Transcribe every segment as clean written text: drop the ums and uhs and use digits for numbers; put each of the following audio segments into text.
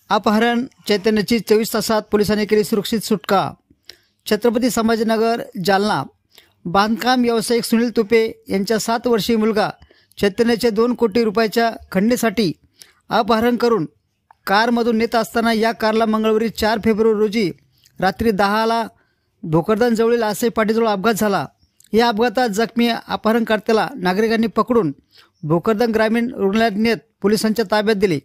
अपहरण चैतन्याची 24 तासात पोलिसांनी केली सुरक्षित सुटका। छत्रपती संभाजीनगर जालना बांधकाम व्यावसायिक सुनील तुपे यांच्या 7 वर्षीय मुलगा चैतन्याचे 2 कोटी रुपयाच्या खंडणीसाठी अपहरण करून कारमधून नेत असताना या कारला मंगळवारी 4 फेब्रुवारी रोजी रात्री 10ला भोकरदनजवळील आसई पाटीजवळ अपघात झाला। या अपघातात जखमी अपहरणकर्त्याला नागरिकांनी पकडून भोकरदन ग्रामीण रुग्णालयात नेत पोलिसांच्या ताब्यात दिले।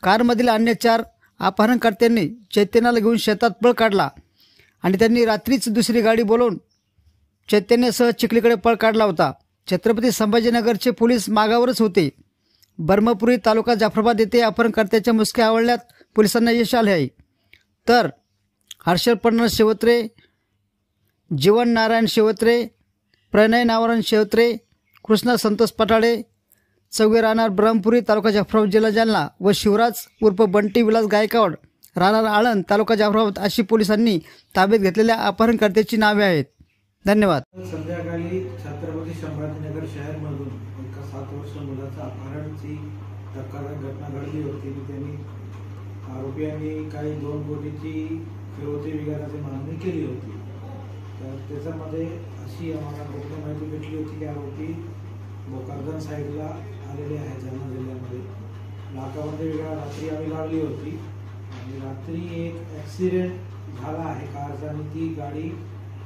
कारमधील अन्य 4 अपहरणकर्त्यांनी चैतन्याला घेऊन शेतात पळ काढला आणि त्यांनी रात्रीच दुसरी गाडी बोलवून चैतन्यासह चिखलीकडे पळ काढला होता। छत्रपती संभाजीनगरचे पोलीस मागावरच होते। ब्रह्मपुरी तालुका जाफराबाद येथे अपहरणकर्त्याच्या मुसक्या आवळण्यात पोलिसांना यश आले आहे। तर हर्षल पन्नास शेवत्रे, जीवन नारायण शेवत्रे, प्रणय नारायण शेवत्रे, कृष्णा संतोष पटाळे चौघे राहणार ब्रह्मपुरी तालुका जाफराबाद जिल्हा जालना व शिवराज उर्फ बंटी विलास गायकवाड राहणार आळंद तालुका जाफराबाद अशी पोलिसांनी ताब्यात घेतलेल्या अपहरणकर्त्याची नावे आहेत। धन्यवाद। संध्याकाळी छत्रपती संभाजीनगर शहरमधून एका 7 वर्षीय मुलाचा अपहरणची धक्कादायक घटना घडली होती। त्यांनी आरोपींनी काही 2 कोटीची फिरवती विगाराची मागणी केली होती। तर त्याच्यामध्ये अशी आम्हाला गोपनीय माहिती भेटली होती की आरोपी भोकरदन साईडला आलेले आहेत जालना जिल्ह्यामध्ये। नाकाबंदी वेगळा रात्री आम्ही लावली होती आणि रात्री एक ॲक्सिडेंट झाला आहे कारचा आणि ती गाडी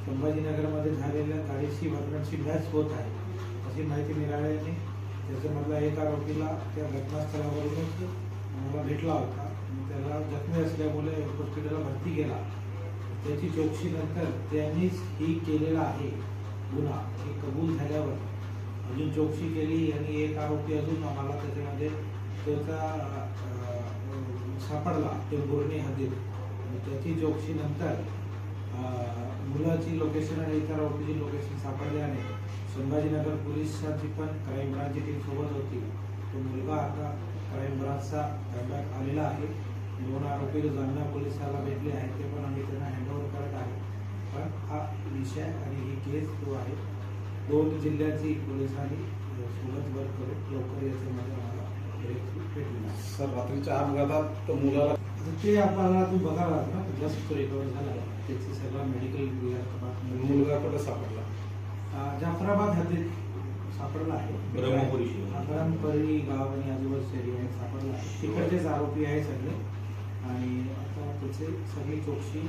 संभाजीनगरमध्ये झालेल्या गाडीची वर्णनची मॅच होत आहे अशी माहिती मिळाल्याने त्याच्यामधला एक आरोपीला त्या घटनास्थळावरूनच मला भेटला होता। त्याला जखमी असल्यामुळे हॉस्पिटलला भरती केला। त्याची चौकशीनंतर त्यांनीच ही केलेला आहे गुन्हा हे कबूल झाल्यावर अजून चौकशी केली आणि एक आरोपी अजून आम्हाला त्याच्यामध्ये त्याचा सापडला टेंभुर्णी हद्दीत। त्याची चौकशीनंतर मुलाची लोकेशन आणि इतर आरोपीची लोकेशन सापडल्याने संभाजीनगर पोलिसांची पण क्राईम ब्रांचची टीम सोबत होती। तो मुलगा आता क्राईम ब्रांचचा ताब्यात आलेला आहे। 2 आरोपी जालना पोलिसाला भेटले आहेत ते पण आम्ही त्यांना हँडओव्हर करत आहे। पण हा विषय आणि ही केस जो आहे 2 जिल्ह्याची पोलिसांनी सोबत वर्क करून लवकर याच्यामध्ये आम्हाला भेटलेला। सर रात्रीच्या अपघातात तो मुलाला ते आपल्याला तू बघायला ना जस्ट रिकवर झाला त्याची सगळं मेडिकल मुलगा कुठे सापडला? जाफराबाद हद्दीत सापडला आहे। ब्रह्मपुरी गाव आणि आजूबाजूच्या एरियात सापडला आहे। तिकडचेच आरोपी आहे सगळे आणि आता त्याचे सगळी चौकशी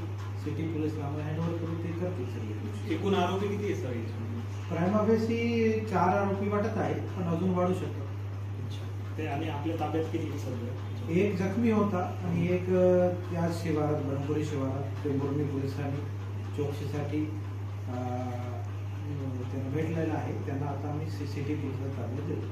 सिटी पोलीसला हँडओव्हर करून ते करतील सगळे। एकूण आरोपी किती आहे सर? प्राइमा फेसी 4 आरोपी वाटत आहे पण अजून वाढू शकतात। ते आणि आपल्या ताब्यात किती सर? एक जखमी होता आणि एक त्याच शिवारात ब्रह्मपुरी शिवारात टेंभुर्णी पोलिसांनी चौकशीसाठी त्यांना भेटलेला आहे। त्यांना आता आम्ही CCTV ताब्यात देतो।